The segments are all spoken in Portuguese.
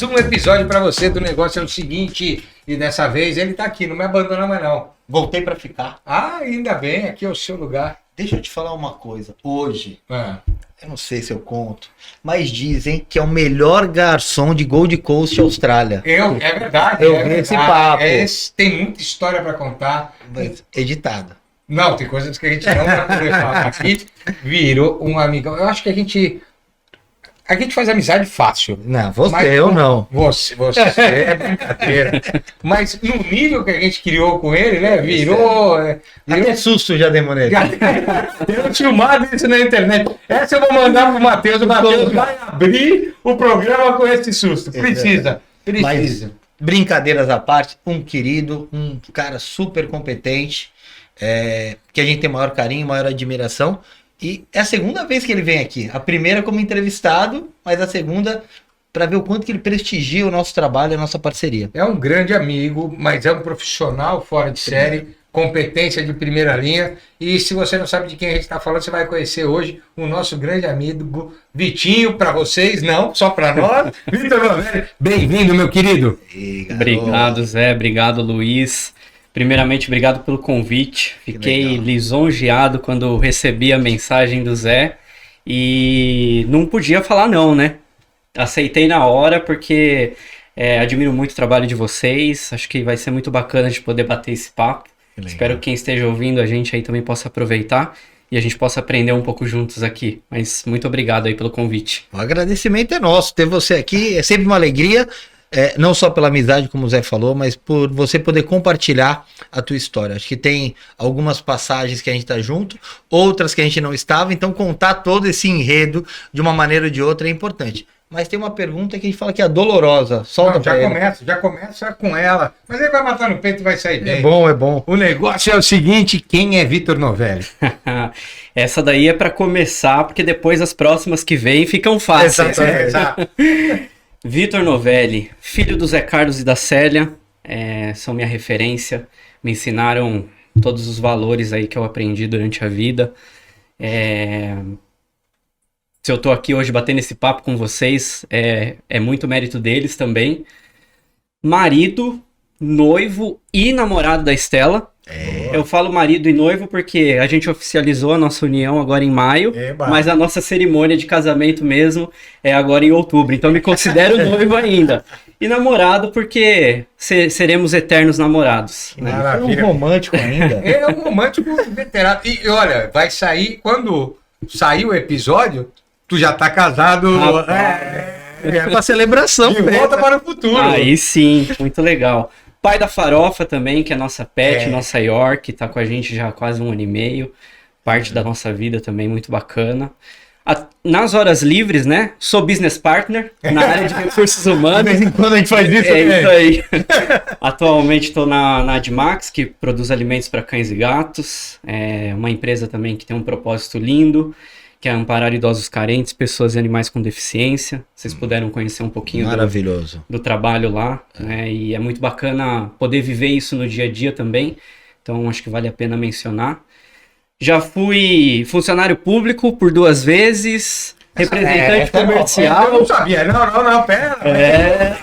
um episódio para você do Negócio é o Seguinte. E dessa vez ele tá aqui, não me abandona mais não. Voltei para ficar. Ah, ainda bem, aqui é o seu lugar. Deixa eu te falar uma coisa. Hoje, Ah. eu não sei se eu conto, mas dizem que é o melhor garçom de Gold Coast, Austrália. É verdade. Eu é vi esse verdade. papo. Tem muita história para contar. Mas editado. Não, tem coisas que a gente não vai poder falar aqui. Virou um amigão. Eu acho que a gente faz amizade fácil. Não, você, Mas, eu não. Você é brincadeira. Mas no nível que a gente criou com ele, né? Virou. Até susto já demo nele. Eu filmado isso na internet. Essa eu vou mandar pro Matheus. O Matheus vai abrir o programa com esse susto. Precisa. Mas, brincadeiras à parte, um querido, um cara super competente, que a gente tem maior carinho, maior admiração. E é a segunda vez que ele vem aqui. A primeira como entrevistado, mas a segunda para ver o quanto que ele prestigia o nosso trabalho, a nossa parceria. É um grande amigo, mas é um profissional fora de série, competência de primeira linha. E se você não sabe de quem a gente está falando, você vai conhecer hoje o nosso grande amigo Vitinho, para vocês, não, só para nós. Vitor Novelli, bem-vindo, meu querido. Obrigado, Zé. Obrigado, Luiz. Primeiramente, obrigado pelo convite. Fiquei lisonjeado quando recebi a mensagem do Zé e não podia falar não, né? Aceitei na hora porque admiro muito o trabalho de vocês. Acho que vai ser muito bacana de poder bater esse papo. Espero que quem esteja ouvindo a gente aí também possa aproveitar e a gente possa aprender um pouco juntos aqui. Mas muito obrigado aí pelo convite. O agradecimento é nosso. Ter você aqui é sempre uma alegria. Não só pela amizade, como o Zé falou, mas por você poder compartilhar a tua história. Acho que tem algumas passagens que a gente tá junto, outras que a gente não estava, então contar todo esse enredo de uma maneira ou de outra é importante. Mas tem uma pergunta que a gente fala que é dolorosa. Solta pra ele. Já começa com ela. Mas ele vai matar no peito e vai sair bem. É bom, é bom. O negócio é o seguinte, quem é Vitor Novelli? Essa daí é para começar, porque depois as próximas que vêm ficam fáceis. Exato. Vitor Novelli, filho do Zé Carlos e da Célia, são minha referência, me ensinaram todos os valores aí que eu aprendi durante a vida. Se eu tô aqui hoje batendo esse papo com vocês, é muito mérito deles também. Marido, noivo e namorado da Estela. Eu falo marido e noivo porque a gente oficializou a nossa união agora em maio, mas a nossa cerimônia de casamento mesmo é agora em outubro, então me considero noivo ainda. E namorado porque seremos eternos namorados. Né? É um romântico ainda. É um romântico veterano. E olha, vai sair, quando sair o episódio, tu já tá casado. É pra celebração. De volta para o futuro. Aí sim, muito legal. Pai da Farofa também, que é nossa pet, nossa York, tá com a gente já há quase 1 ano e meio. Parte da nossa vida também, muito bacana. Nas horas livres, né? Sou business partner na área de recursos humanos. De vez em quando a gente faz isso. Isso aí. Atualmente estou na Admax, que produz alimentos para cães e gatos. É uma empresa também que tem um propósito lindo, que é amparar idosos carentes, pessoas e animais com deficiência. Vocês puderam conhecer um pouquinho do trabalho lá, né? E é muito bacana poder viver isso no dia a dia também. Então acho que vale a pena mencionar. Já fui funcionário público por 2 vezes, representante comercial. Eu não sabia, não, pera.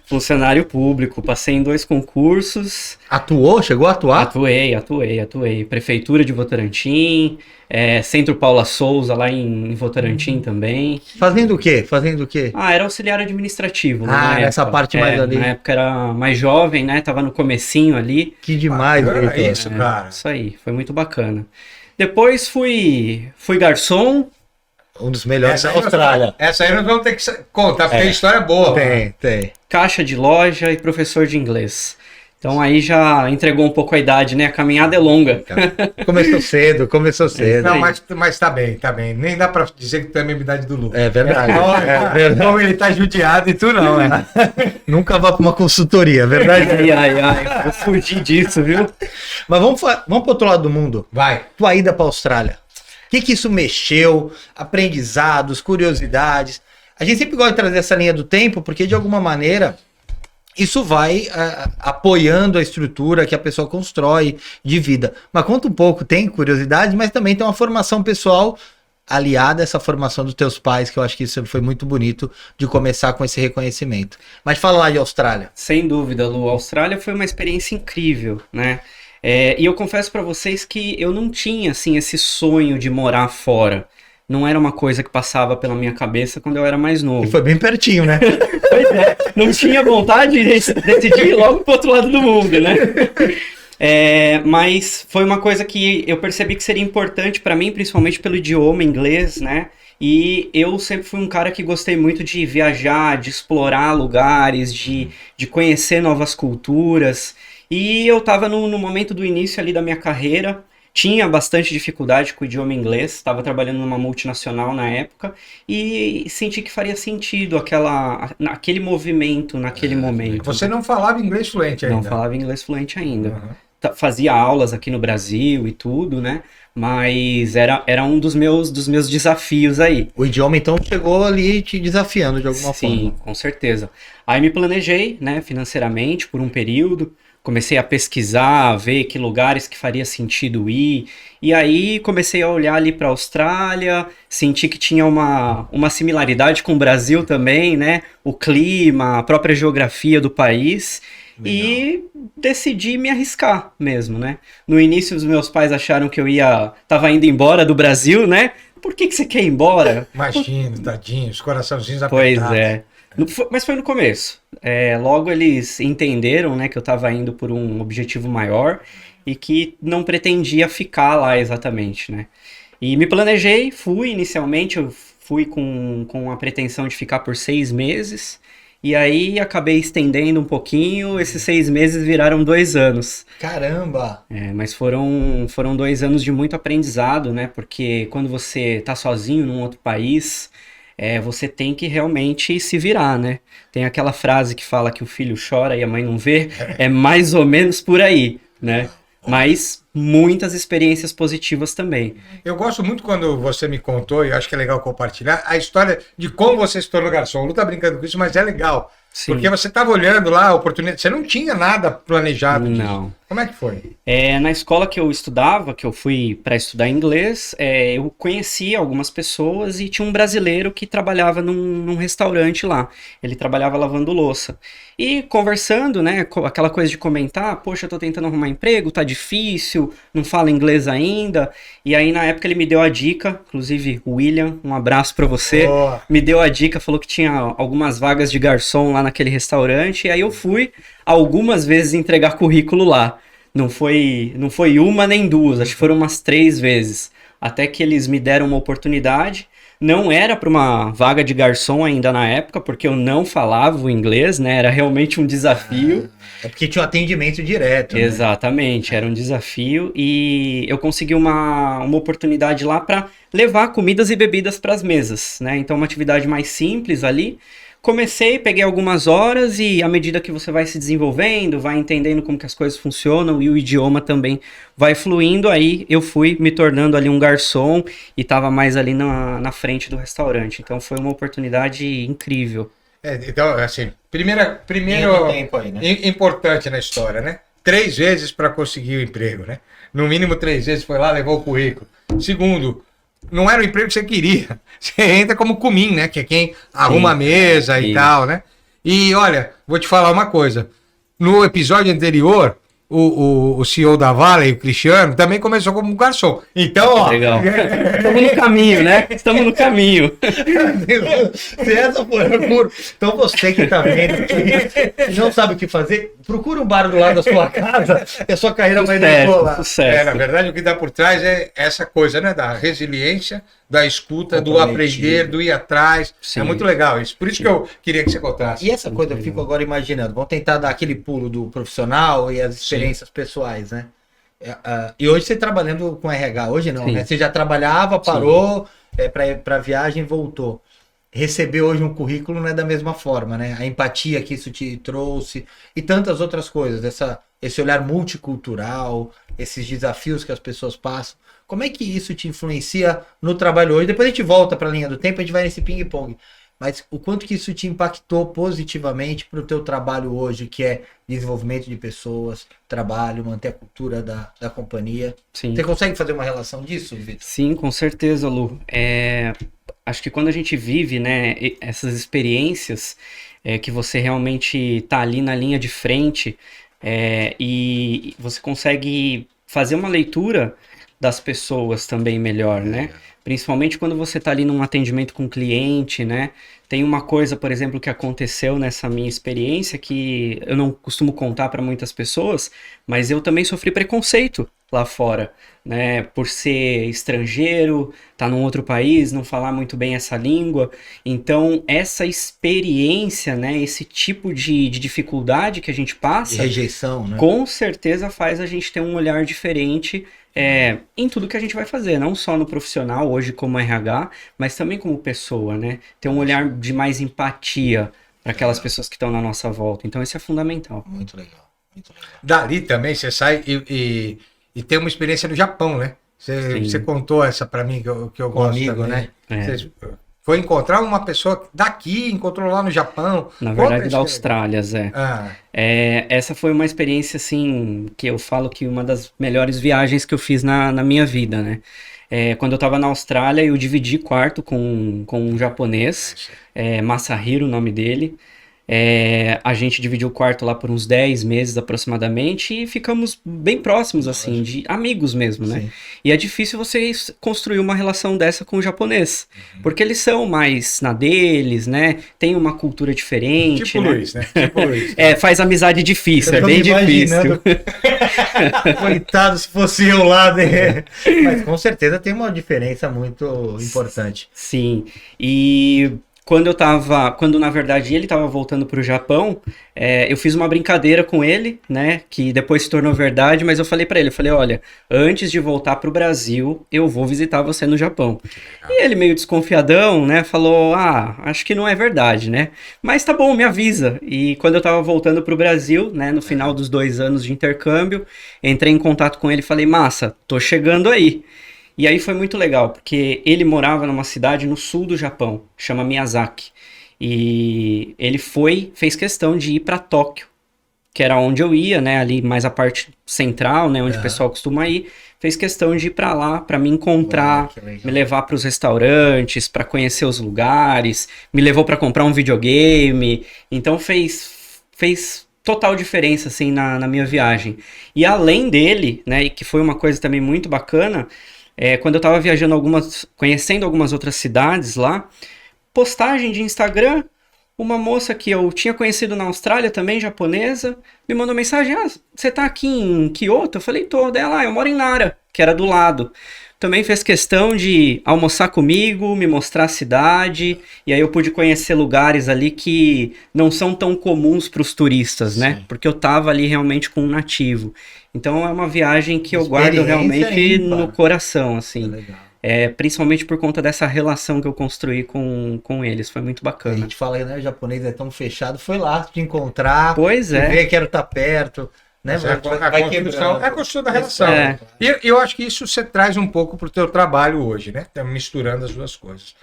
Funcionário público, passei em 2 concursos. Atuou? Chegou a atuar? Atuei. Prefeitura de Votorantim, Centro Paula Souza lá em Votorantim também. Fazendo o quê? Era auxiliar administrativo. Essa parte mais ali. Na época era mais jovem, né? Tava no comecinho ali. Que demais, Vitor. Isso, cara. Isso aí, foi muito bacana. Depois fui garçom. Um dos melhores da Austrália. Essa aí nós vamos ter que contar, porque a história é boa. Tem. Caixa de loja e professor de inglês. Então aí já entregou um pouco a idade, né? A caminhada é longa. Começou cedo. Não, mas tá bem. Nem dá pra dizer que tu é a mesma idade do Lu. É verdade. Como ele tá judiado e tu não, né? Nunca vá pra uma consultoria, é verdade? Ai, eu fugi disso, viu? Mas vamos pro outro lado do mundo. Vai. Tua ida pra Austrália. O que isso mexeu? Aprendizados, curiosidades. A gente sempre gosta de trazer essa linha do tempo, porque de alguma maneira isso vai apoiando a estrutura que a pessoa constrói de vida. Mas conta um pouco, tem curiosidade, mas também tem uma formação pessoal aliada a essa formação dos teus pais, que eu acho que isso foi muito bonito de começar com esse reconhecimento. Mas fala lá de Austrália. Sem dúvida, Lu. A Austrália foi uma experiência incrível, né? E eu confesso para vocês que eu não tinha, assim, esse sonho de morar fora. Não era uma coisa que passava pela minha cabeça quando eu era mais novo. E foi bem pertinho, né? Pois é, não tinha vontade de decidir ir logo pro outro lado do mundo, né? Mas foi uma coisa que eu percebi que seria importante para mim, principalmente pelo idioma inglês, né? E eu sempre fui um cara que gostei muito de viajar, de explorar lugares, de conhecer novas culturas. E eu estava no momento do início ali da minha carreira, tinha bastante dificuldade com o idioma inglês, estava trabalhando numa multinacional na época e senti que faria sentido aquele movimento naquele momento. Você não falava inglês fluente ainda? Não falava inglês fluente ainda. Uhum. Fazia aulas aqui no Brasil e tudo, né? Mas era um dos meus desafios aí. O idioma, então, chegou ali te desafiando de alguma forma. Sim, com certeza. Aí me planejei, né, financeiramente por um período. Comecei a pesquisar, a ver que lugares que faria sentido ir. E aí comecei a olhar ali para a Austrália, senti que tinha uma similaridade com o Brasil também, né? O clima, a própria geografia do país. Legal. E decidi me arriscar mesmo, né? No início os meus pais acharam que eu tava indo embora do Brasil, né? Por que você quer ir embora? Imagina, tadinhos, coraçãozinhos apertados. Pois é. Mas foi no começo. Logo eles entenderam, né, que eu estava indo por um objetivo maior e que não pretendia ficar lá exatamente, né? E me planejei, inicialmente, eu fui com a pretensão de ficar por 6 meses e aí acabei estendendo um pouquinho, esses 6 meses viraram 2 anos. Caramba! Mas foram 2 anos de muito aprendizado, né? Porque quando você tá sozinho num outro país... você tem que realmente se virar, né? Tem aquela frase que fala que o filho chora e a mãe não vê, é mais ou menos por aí, né? Mas muitas experiências positivas também. Eu gosto muito quando você me contou, e acho que é legal compartilhar, a história de como você se tornou garçom. O Lu tá brincando com isso, mas é legal. Sim. Porque você estava olhando lá a oportunidade, você não tinha nada planejado disso. Não. Como é que foi? Na escola que eu estudava, que eu fui para estudar inglês, eu conheci algumas pessoas e tinha um brasileiro que trabalhava num restaurante lá. Ele trabalhava lavando louça. E conversando, né, aquela coisa de comentar, poxa, eu tô tentando arrumar emprego, tá difícil, não falo inglês ainda. E aí na época ele me deu a dica, inclusive o William, um abraço para você, me deu a dica, falou que tinha algumas vagas de garçom lá naquele restaurante, e aí eu fui algumas vezes entregar currículo lá. Não foi uma nem duas, acho que foram umas 3 vezes. Até que eles me deram uma oportunidade. Não era para uma vaga de garçom ainda na época, porque eu não falava o inglês, né? Era realmente um desafio. É porque tinha um atendimento direto. Né? Exatamente, era um desafio. E eu consegui uma oportunidade lá para levar comidas e bebidas para as mesas, né? Então uma atividade mais simples ali. Comecei, peguei algumas horas e à medida que você vai se desenvolvendo, vai entendendo como que as coisas funcionam e o idioma também vai fluindo, aí eu fui me tornando ali um garçom e estava mais ali na frente do restaurante. Então foi uma oportunidade incrível. Então, assim, primeiro tempo aí, né? Importante na história, né? 3 vezes para conseguir o emprego, né? No mínimo 3 vezes foi lá, levou o currículo. Segundo, não era o emprego que você queria. Você entra como cumim, né? Que é quem arruma a mesa e tal, né? E olha, vou te falar uma coisa. No episódio anterior, o CEO da Vale, o Cristiano, também começou como garçom. Então, ó... Legal. Estamos no caminho, né? Estamos no caminho. Se essa for então você que tá vendo que não sabe o que fazer, procura um bar do lado da sua casa e a sua carreira vai decolar. Sucesso. Na verdade, o que dá por trás é essa coisa, né? Da resiliência, da escuta, do aprender, do ir atrás. Sim. É muito legal isso. Por isso que eu queria que você contasse. E essa coisa eu fico agora imaginando. Vamos tentar dar aquele pulo do profissional e as experiências pessoais, né? E hoje você trabalhando com RH, hoje não, né? Você já trabalhava, parou para viagem, voltou. Receber hoje um currículo não é da mesma forma, né? A empatia que isso te trouxe e tantas outras coisas, esse olhar multicultural, esses desafios que as pessoas passam. Como é que isso te influencia no trabalho hoje? Depois a gente volta para a linha do tempo, a gente vai nesse ping-pong. mas o quanto que isso te impactou positivamente para o teu trabalho hoje, que é desenvolvimento de pessoas, trabalho, manter a cultura da companhia. Sim. Você consegue fazer uma relação disso, Vitor? Sim, com certeza, Lu. Acho que quando a gente vive, né, essas experiências, que você realmente tá ali na linha de frente, e você consegue fazer uma leitura das pessoas também melhor, né? Principalmente quando você tá ali num atendimento com cliente, né? Tem uma coisa, por exemplo, que aconteceu nessa minha experiência que eu não costumo contar para muitas pessoas, mas eu também sofri preconceito lá fora, né? Por ser estrangeiro, tá num outro país, não falar muito bem essa língua. Então, essa experiência, né? Esse tipo de dificuldade que a gente De passa, rejeição, né? com certeza faz a gente ter um olhar diferente em tudo que a gente vai fazer, não só no profissional, hoje como RH, mas também como pessoa, né? Ter um olhar de mais empatia para aquelas pessoas que estão na nossa volta. Então, isso é fundamental. Muito legal, muito legal. Dali também você sai e tem uma experiência no Japão, né? Você contou essa para mim que eu gosto Comigo, também. né? Você foi encontrar uma pessoa daqui, encontrou lá no Japão. Na Conta verdade, isso da aí. Austrália, Zé. Ah, Essa foi uma experiência, assim, que eu falo que uma das melhores viagens que eu fiz na minha vida, né? Quando eu estava na Austrália, eu dividi quarto com um japonês, Masahiro, o nome dele. A gente dividiu o quarto lá por uns 10 meses aproximadamente e ficamos bem próximos, assim, de amigos mesmo, né? Sim. E é difícil você construir uma relação dessa com o japonês, porque eles são mais na deles, né? Tem uma cultura diferente, tipo né? Luiz, né? Tipo Luiz. Faz amizade difícil, Eu é tô bem me imaginando. difícil. Coitado, se fosse eu lá, né? Mas com certeza tem uma diferença muito importante. Sim, e quando na verdade ele estava voltando para o Japão, eu fiz uma brincadeira com ele, né, que depois se tornou verdade, mas eu falei para ele, olha, antes de voltar para o Brasil, eu vou visitar você no Japão. E ele meio desconfiadão, né, falou, acho que não é verdade, né, mas tá bom, me avisa. E quando eu estava voltando para o Brasil, né, no final dos 2 anos de intercâmbio, entrei em contato com ele e falei, massa, tô chegando aí. E aí foi muito legal, porque ele morava numa cidade no sul do Japão, chama Miyazaki. E ele fez questão de ir para Tóquio, que era onde eu ia, né, ali mais a parte central, né, onde o pessoal costuma ir. Fez questão de ir para lá, para me encontrar, me levar para os restaurantes, para conhecer os lugares, me levou para comprar um videogame. Então fez total diferença assim na minha viagem. E além dele, né, e que foi uma coisa também muito bacana, quando eu tava viajando conhecendo algumas outras cidades lá, postagem de Instagram, uma moça que eu tinha conhecido na Austrália também, japonesa, me mandou mensagem, você tá aqui em Kyoto? Eu falei, tô. Dela, eu moro em Nara, que era do lado. Também fez questão de almoçar comigo, me mostrar a cidade, e aí eu pude conhecer lugares ali que não são tão comuns para os turistas, né? Porque eu tava ali realmente com um nativo. Então é uma viagem que eu guardo realmente no coração, assim. Legal. Principalmente por conta dessa relação que eu construí com eles, foi muito A bacana. gente fala, né, o japonês é tão fechado, foi lá te encontrar, Pois é. ver, quero estar perto, né? É a construção da relação. É. E eu acho que isso você traz um pouco para o teu trabalho hoje, né? Tá misturando as duas coisas.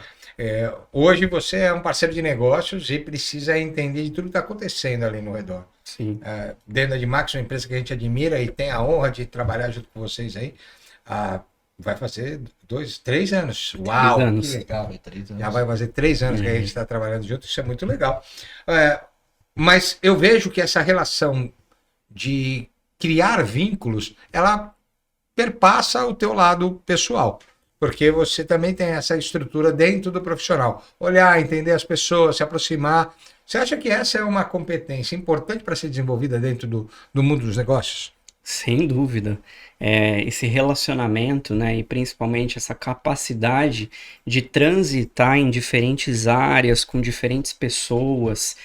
Hoje você é um parceiro de negócios e precisa entender de tudo que está acontecendo ali no redor. Sim. Dentro da Dimax, uma empresa que a gente admira e tem a honra de trabalhar junto com vocês aí, vai fazer 3 anos. Uau, 3 anos. que legal. 3 anos. Já vai fazer 3 anos que a gente está trabalhando junto, isso é muito legal. Mas eu vejo que essa relação de criar vínculos, ela perpassa o teu lado pessoal. Porque você também tem essa estrutura dentro do profissional. Olhar, entender as pessoas, se aproximar. Você acha que essa é uma competência importante para ser desenvolvida dentro do mundo dos negócios? Sem dúvida. Esse relacionamento, né, e principalmente essa capacidade de transitar em diferentes áreas, com diferentes pessoas,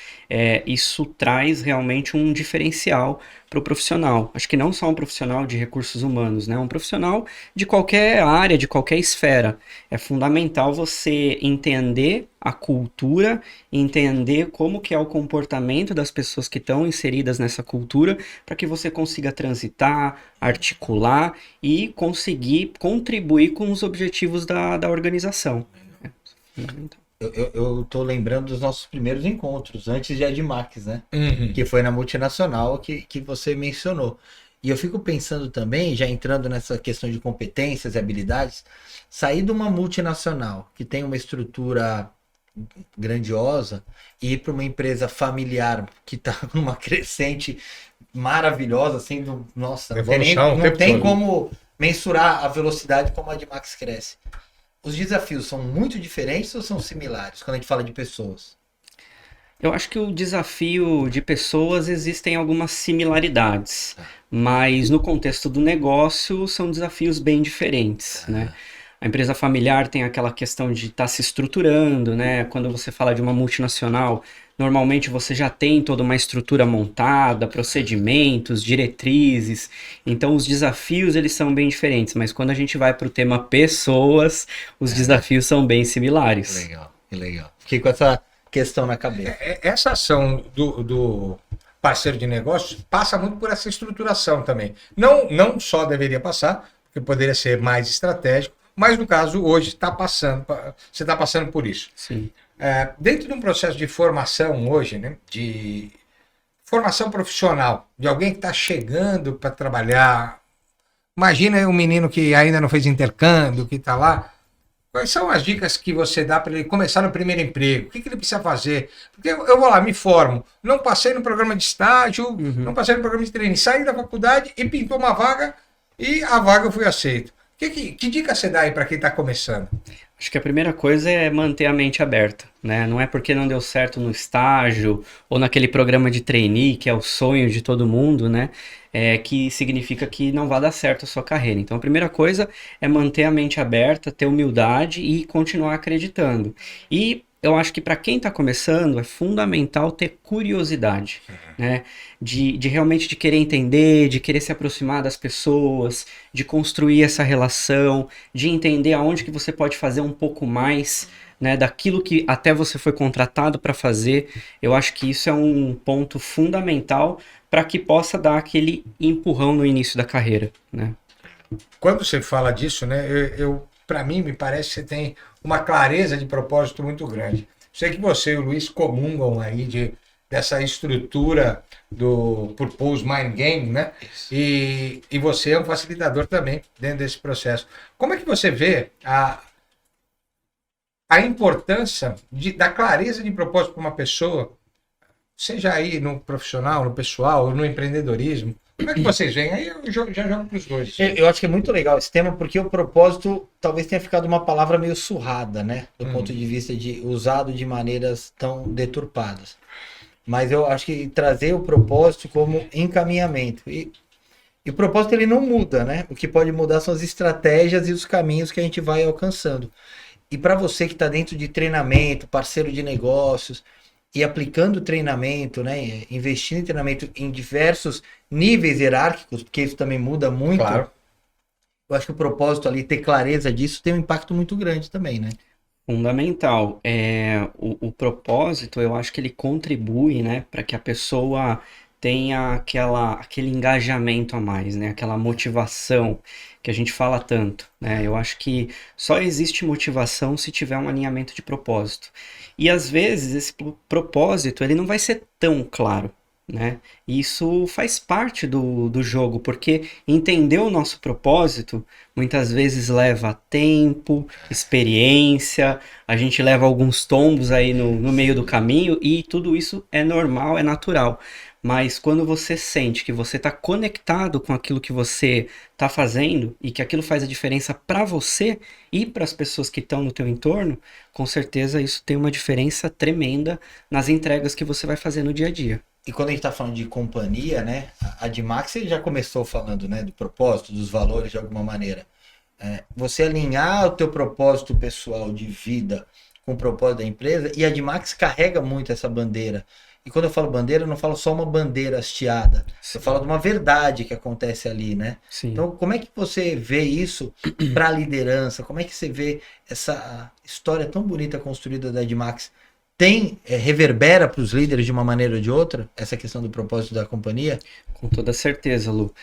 isso traz realmente um diferencial para o profissional. Acho que não só um profissional de recursos humanos, né, um profissional de qualquer área, de qualquer esfera. É fundamental você entender a cultura, entender como que é o comportamento das pessoas que estão inseridas nessa cultura, para que você consiga transitar, articular e conseguir contribuir com os objetivos da organização. É fundamental. Eu tô lembrando dos nossos primeiros encontros, antes de Admax, né? Uhum. Que foi na multinacional que você mencionou. E eu fico pensando também, já entrando nessa questão de competências e habilidades, sair de uma multinacional que tem uma estrutura grandiosa e ir para uma empresa familiar que está numa crescente maravilhosa, assim, nossa, Evolução o não tempo tem todo. como mensurar a velocidade como a Admax cresce. Os desafios são muito diferentes ou são similares quando a gente fala de pessoas? Eu acho que o desafio de pessoas existem algumas similaridades, mas no contexto do negócio são desafios bem diferentes, né? A empresa familiar tem aquela questão de estar se estruturando, né? Quando você fala de uma multinacional, normalmente você já tem toda uma estrutura montada, procedimentos, diretrizes. Então os desafios eles são bem diferentes, mas quando a gente vai para o tema pessoas, os desafios são bem similares. Legal, que legal. Fiquei com essa questão na cabeça. Essa ação do parceiro de negócios passa muito por essa estruturação também. Não só deveria passar, porque poderia ser mais estratégico, mas no caso hoje você está passando por isso. Sim. Dentro de um processo de formação hoje, né, de formação profissional, de alguém que está chegando para trabalhar, imagina um menino que ainda não fez intercâmbio, que está lá. Quais são as dicas que você dá para ele começar no primeiro emprego? O que ele precisa fazer? Porque eu vou lá, me formo, não passei no programa de estágio, não passei no programa de treino, saí da faculdade e pintou uma vaga e a vaga eu fui aceito. Que dica você dá aí para quem está começando? Acho que a primeira coisa é manter a mente aberta, né? Não é porque não deu certo no estágio ou naquele programa de trainee, que é o sonho de todo mundo, né? Que significa que não vai dar certo a sua carreira. Então, a primeira coisa é manter a mente aberta, ter humildade e continuar acreditando. E eu acho que para quem está começando é fundamental ter curiosidade, né? De realmente de querer entender, de querer se aproximar das pessoas, de construir essa relação, de entender aonde que você pode fazer um pouco mais, né, daquilo que até você foi contratado para fazer. Eu acho que isso é um ponto fundamental para que possa dar aquele empurrão no início da carreira, né? Quando você fala disso, né, para mim me parece que você tem uma clareza de propósito muito grande. Sei que você e o Luiz comungam aí dessa estrutura do Purpose Mind Game, né? E você é um facilitador também dentro desse processo. Como é que você vê a importância da clareza de propósito para uma pessoa, seja aí no profissional, no pessoal, no empreendedorismo? Como é que vocês veem? Aí eu já jogo para os dois. Eu acho que é muito legal esse tema, porque o propósito talvez tenha ficado uma palavra meio surrada, né? Do ponto de vista de usado de maneiras tão deturpadas. Mas eu acho que trazer o propósito como encaminhamento. E o propósito ele não muda, né? O que pode mudar são as estratégias e os caminhos que a gente vai alcançando. E para você que está dentro de treinamento, parceiro de negócios, e aplicando treinamento, né, investindo em treinamento em diversos níveis hierárquicos, porque isso também muda muito. Claro. Eu acho que o propósito ali, ter clareza disso, tem um impacto muito grande também, né? Fundamental. O propósito, eu acho que ele contribui, né, para que a pessoa tenha aquele engajamento a mais, né, aquela motivação que a gente fala tanto, né? Eu acho que só existe motivação se tiver um alinhamento de propósito. E às vezes esse propósito ele não vai ser tão claro, né? E isso faz parte do jogo, porque entender o nosso propósito muitas vezes leva tempo, experiência, a gente leva alguns tombos aí no meio do caminho e tudo isso é normal, é natural. Mas quando você sente que você está conectado com aquilo que você está fazendo e que aquilo faz a diferença para você e para as pessoas que estão no teu entorno, com certeza isso tem uma diferença tremenda nas entregas que você vai fazer no dia a dia. E quando a gente está falando de companhia, né? A Admax já começou falando, né, do propósito, dos valores de alguma maneira. Você alinhar o teu propósito pessoal de vida com o propósito da empresa, e a Admax carrega muito essa bandeira. E quando eu falo bandeira, eu não falo só uma bandeira hasteada. Sim. Eu falo de uma verdade que acontece ali, né? Sim. Então, como é que você vê isso para a liderança? Como é que você vê essa história tão bonita construída da Admax? Reverbera para os líderes de uma maneira ou de outra, essa questão do propósito da companhia? Com toda certeza, Lu.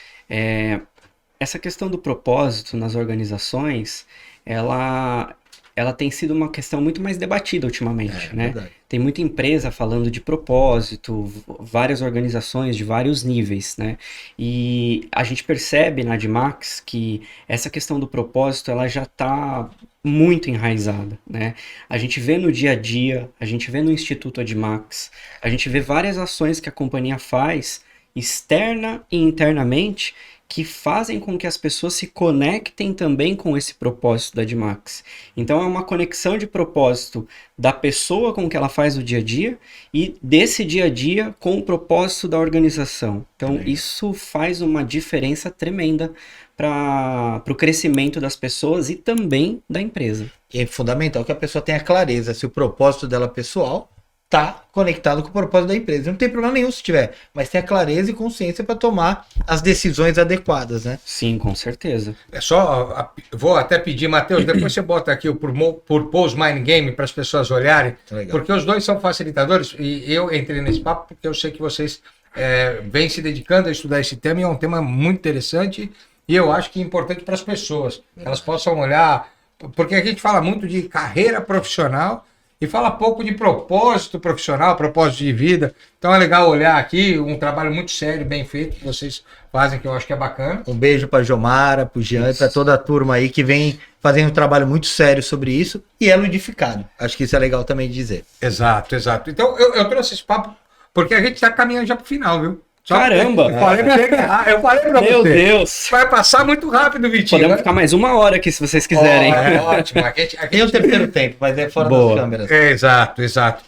Essa questão do propósito nas organizações, ela ela tem sido uma questão muito mais debatida ultimamente, né? Verdade. Tem muita empresa falando de propósito, várias organizações de vários níveis, né? E a gente percebe na Admax que essa questão do propósito, ela já está muito enraizada, né? A gente vê no dia a dia, a gente vê no Instituto Admax, a gente vê várias ações que a companhia faz, externa e internamente, que fazem com que as pessoas se conectem também com esse propósito da Admax. Então é uma conexão de propósito da pessoa com o que ela faz no dia a dia e desse dia a dia com o propósito da organização. Então isso faz uma diferença tremenda para o crescimento das pessoas e também da empresa. E é fundamental que a pessoa tenha clareza se o propósito dela pessoal está conectado com o propósito da empresa. Não tem problema nenhum se tiver, mas tenha clareza e consciência para tomar as decisões adequadas, né? Sim, com certeza. É só, vou até pedir, Matheus, depois você bota aqui o Purpose Mind Game para as pessoas olharem, Legal. porque os dois são facilitadores e eu entrei nesse papo porque eu sei que vocês vêm se dedicando a estudar esse tema e é um tema muito interessante e eu acho que é importante para as pessoas, que elas possam olhar, porque a gente fala muito de carreira profissional e fala pouco de propósito profissional, propósito de vida. Então é legal olhar aqui um trabalho muito sério, bem feito, que vocês fazem, que eu acho que é bacana. Um beijo para Jomara, para o Jean e para toda a turma aí que vem fazendo um trabalho muito sério sobre isso e é ludificado. Acho que isso é legal também de dizer. Exato, exato. Então eu trouxe esse papo porque a gente está caminhando já para o final, viu? Caramba! Eu falei pra Meu você. Deus! Vai passar muito rápido, Vitinho. Podemos ficar mais 1 hora aqui se vocês quiserem. Ótimo. Tem o terceiro tempo, mas é fora Boa. das câmeras. Exato, exato.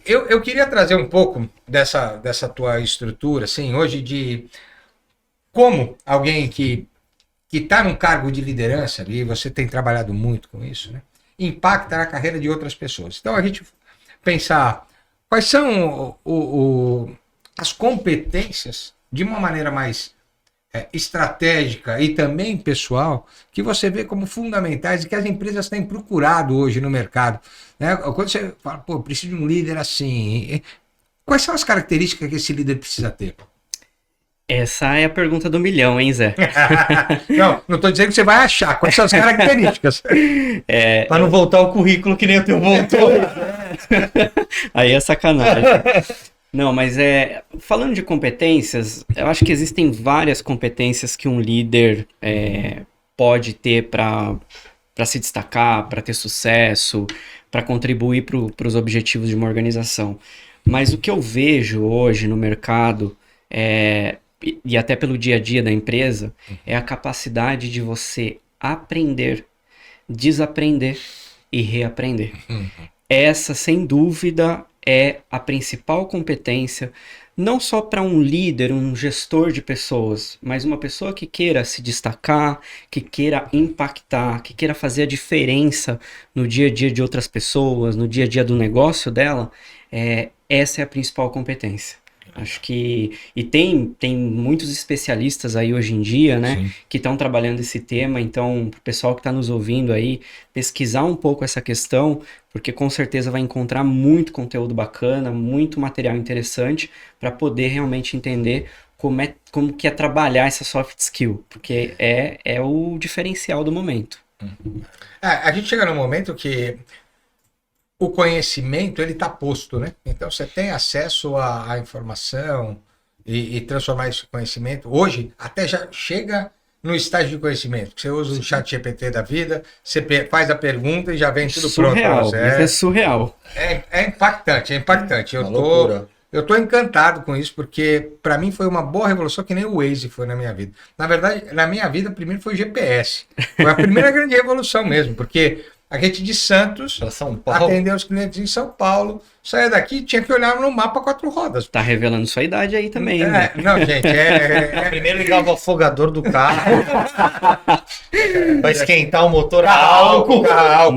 Eu queria trazer um pouco dessa tua estrutura, assim, hoje de como alguém que está num cargo de liderança ali, você tem trabalhado muito com isso, né? Impacta na carreira de outras pessoas. Então a gente pensar quais são as competências de uma maneira mais estratégica e também pessoal, que você vê como fundamentais e que as empresas têm procurado hoje no mercado. Né? Quando você fala, pô, preciso de um líder assim, quais são as características que esse líder precisa ter? Essa é a pergunta do milhão, hein, Zé? Não estou dizendo que você vai achar. Quais são as características? Para não voltar o currículo que nem o teu voltou. Aí é sacanagem. Não, mas falando de competências, eu acho que existem várias competências que um líder pode ter para se destacar, para ter sucesso, para contribuir para os objetivos de uma organização. Mas o que eu vejo hoje no mercado, e até pelo dia a dia da empresa, é a capacidade de você aprender, desaprender e reaprender. Essa, sem dúvida, é a principal competência, não só para um líder, um gestor de pessoas, mas uma pessoa que queira se destacar, que queira impactar, que queira fazer a diferença no dia a dia de outras pessoas, no dia a dia do negócio dela, essa é a principal competência. Acho que... E tem muitos especialistas aí hoje em dia, né? Sim. Que estão trabalhando esse tema. Então, para o pessoal que está nos ouvindo aí, pesquisar um pouco essa questão, porque com certeza vai encontrar muito conteúdo bacana, muito material interessante para poder realmente entender como que é trabalhar essa soft skill, porque é o diferencial do momento. A gente chega num momento que o conhecimento ele está posto, né? Então você tem acesso à informação e transformar esse conhecimento. Hoje até já chega no estágio de conhecimento. Você usa o chat GPT da vida, você faz a pergunta e já vem tudo surreal, pronto. Isso é surreal. É impactante, é impactante. Eu tô encantado com isso, porque para mim foi uma boa revolução, que nem o Waze foi na minha vida. Na verdade, na minha vida, primeiro foi o GPS. Foi a primeira grande revolução mesmo, porque a gente de Santos atendeu os clientes em São Paulo, saia daqui, tinha que olhar no mapa 4 rodas. Tá revelando sua idade aí também. Não, gente, primeiro ligava o afogador do carro para esquentar o motor a álcool.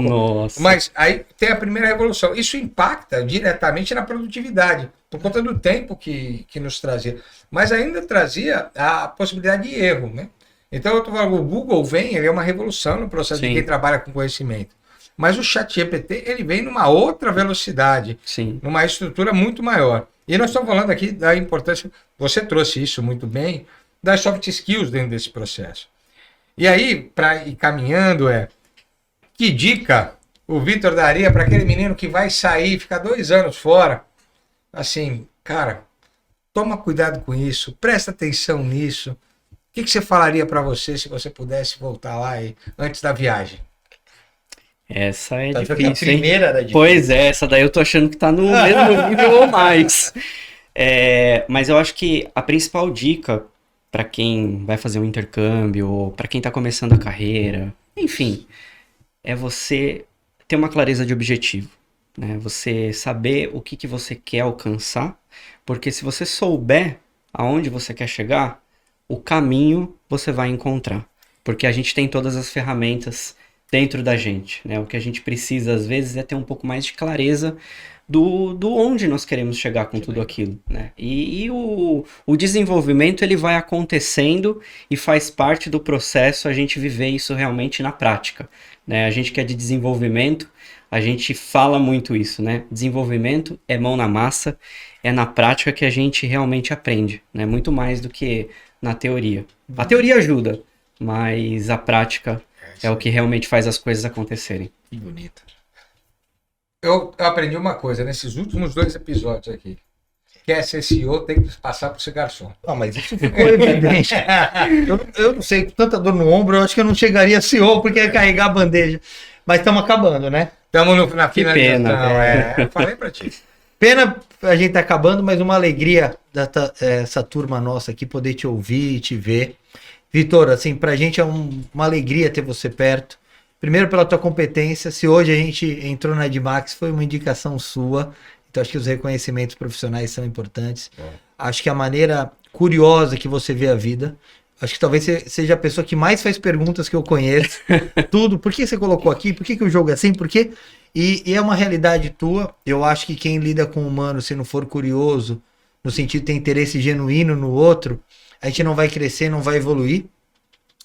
Nossa. Mas aí tem a primeira revolução. Isso impacta diretamente na produtividade, por conta do tempo que nos trazia. Mas ainda trazia a possibilidade de erro, né? Então eu tô falando, o Google ele é uma revolução no processo de quem trabalha com conhecimento. Mas o ChatGPT, ele vem numa outra velocidade, numa estrutura muito maior. E nós estamos falando aqui da importância, você trouxe isso muito bem, das soft skills dentro desse processo. E aí, para ir caminhando, que dica o Vitor daria para aquele menino que vai sair, ficar 2 anos fora? Assim, cara, toma cuidado com isso, presta atenção nisso. O que você falaria para você se você pudesse voltar lá antes da viagem? Essa é Tá, difícil, a primeira era difícil. Pois é, essa daí eu tô achando que tá no mesmo nível ou mais. Mas eu acho que a principal dica para quem vai fazer um intercâmbio, ou para quem tá começando a carreira, enfim, é você ter uma clareza de objetivo, né? Você saber o que você quer alcançar, porque se você souber aonde você quer chegar, o caminho você vai encontrar, porque a gente tem todas as ferramentas dentro da gente, né? O que a gente precisa às vezes é ter um pouco mais de clareza do onde nós queremos chegar com tudo aquilo, né? E o desenvolvimento ele vai acontecendo e faz parte do processo a gente viver isso realmente na prática, né? A gente que é de desenvolvimento, a gente fala muito isso, né? Desenvolvimento é mão na massa, é na prática que a gente realmente aprende, né? Muito mais do que na teoria. A teoria ajuda, mas a prática é o que realmente faz as coisas acontecerem. Que bonito. Eu aprendi uma coisa nesses últimos 2 episódios aqui. Quer ser CEO, tem que passar por ser garçom. Não, mas isso ficou evidente. Eu não sei, com tanta dor no ombro, eu acho que eu não chegaria a CEO, porque ia carregar a bandeja. Mas estamos acabando, né? Estamos na Que finalização. pena. Falei pra ti. Pena a gente tá acabando, mas uma alegria essa turma nossa aqui, poder te ouvir e te ver. Vitor, assim, pra gente é uma alegria ter você perto. Primeiro pela tua competência. Se hoje a gente entrou na Edmax, foi uma indicação sua. Então acho que os reconhecimentos profissionais são importantes. Acho que a maneira curiosa que você vê a vida. Acho que talvez você seja a pessoa que mais faz perguntas que eu conheço. Tudo. Por que você colocou aqui? Por que o jogo é assim? Por quê? E é uma realidade tua. Eu acho que quem lida com o humano, se não for curioso, no sentido de ter interesse genuíno no outro, a gente não vai crescer, não vai evoluir.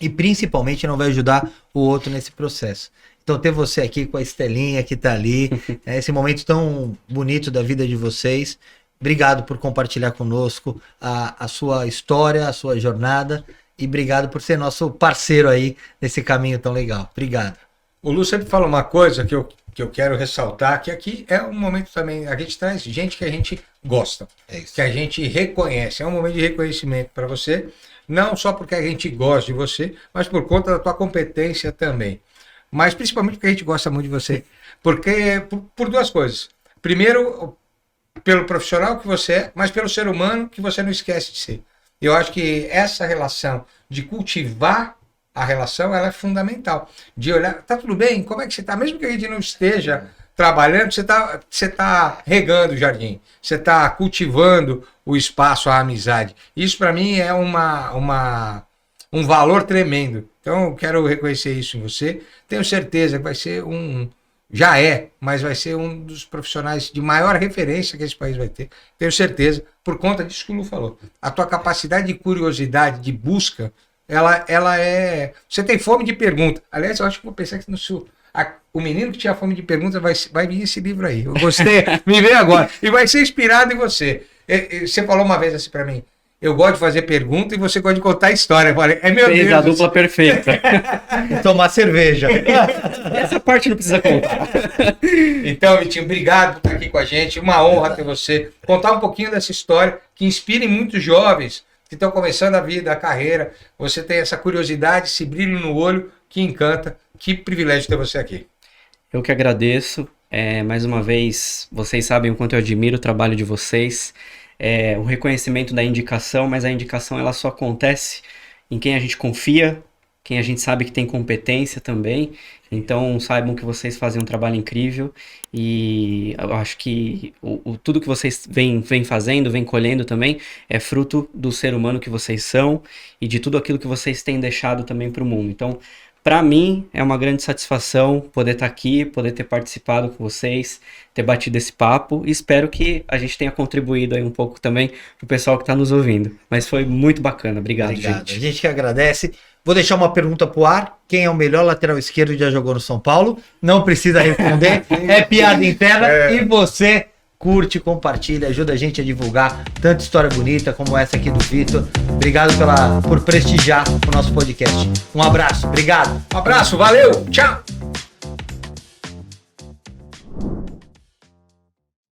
E principalmente não vai ajudar o outro nesse processo. Então ter você aqui com a Estelinha que tá ali, esse momento tão bonito da vida de vocês. Obrigado por compartilhar conosco a sua história, a sua jornada. E obrigado por ser nosso parceiro aí nesse caminho tão legal. Obrigado. O Lu sempre fala uma coisa que eu quero ressaltar, que aqui é um momento também, a gente traz gente que a gente gosta, que a gente reconhece. É um momento de reconhecimento para você. Não só porque a gente gosta de você, mas por conta da tua competência também. Mas principalmente porque a gente gosta muito de você. Porque por 2 coisas. Primeiro, pelo profissional que você é, mas pelo ser humano que você não esquece de ser. Eu acho que essa relação de cultivar a relação, ela é fundamental. De olhar, tá tudo bem? Como é que você tá? Mesmo que a gente não esteja trabalhando, você tá regando o jardim, você tá cultivando o espaço, a amizade. Isso para mim é um valor tremendo. Então eu quero reconhecer isso em você. Tenho certeza que vai ser mas vai ser um dos profissionais de maior referência que esse país vai ter. Tenho certeza, por conta disso que o Lu falou. A tua capacidade de curiosidade, de busca, ela é... Você tem fome de pergunta. Aliás, eu acho que vou pensar que o menino que tinha fome de pergunta vai vir esse livro aí. Eu gostei, me veio agora. E vai ser inspirado em você. Você falou uma vez assim pra mim, eu gosto de fazer pergunta e você gosta de contar história. Eu falei, meu Deus. Fez a dupla perfeita. E tomar cerveja. Essa parte não precisa contar. Então, Vitinho, obrigado por estar aqui com a gente. Uma honra ter você. Contar um pouquinho dessa história que inspire muitos jovens que estão começando a vida, a carreira. Você tem essa curiosidade, esse brilho no olho que encanta. Que privilégio ter você aqui. Eu que agradeço. Mais uma vez, vocês sabem o quanto eu admiro o trabalho de vocês. O reconhecimento da indicação, mas a indicação ela só acontece em quem a gente confia, quem a gente sabe que tem competência também. Então saibam que vocês fazem um trabalho incrível e eu acho que tudo que vocês vêm fazendo, vêm colhendo também, é fruto do ser humano que vocês são e de tudo aquilo que vocês têm deixado também para o mundo. Então, para mim, é uma grande satisfação poder estar aqui, poder ter participado com vocês, ter batido esse papo. E espero que a gente tenha contribuído aí um pouco também para o pessoal que está nos ouvindo. Mas foi muito bacana. Obrigado, gente. A gente que agradece. Vou deixar uma pergunta pro ar. Quem é o melhor lateral esquerdo que já jogou no São Paulo? Não precisa responder. É piada interna. E você curte, compartilha, ajuda a gente a divulgar tanta história bonita como essa aqui do Vitor. Obrigado por prestigiar o nosso podcast. Um abraço, obrigado. Um abraço, valeu, tchau.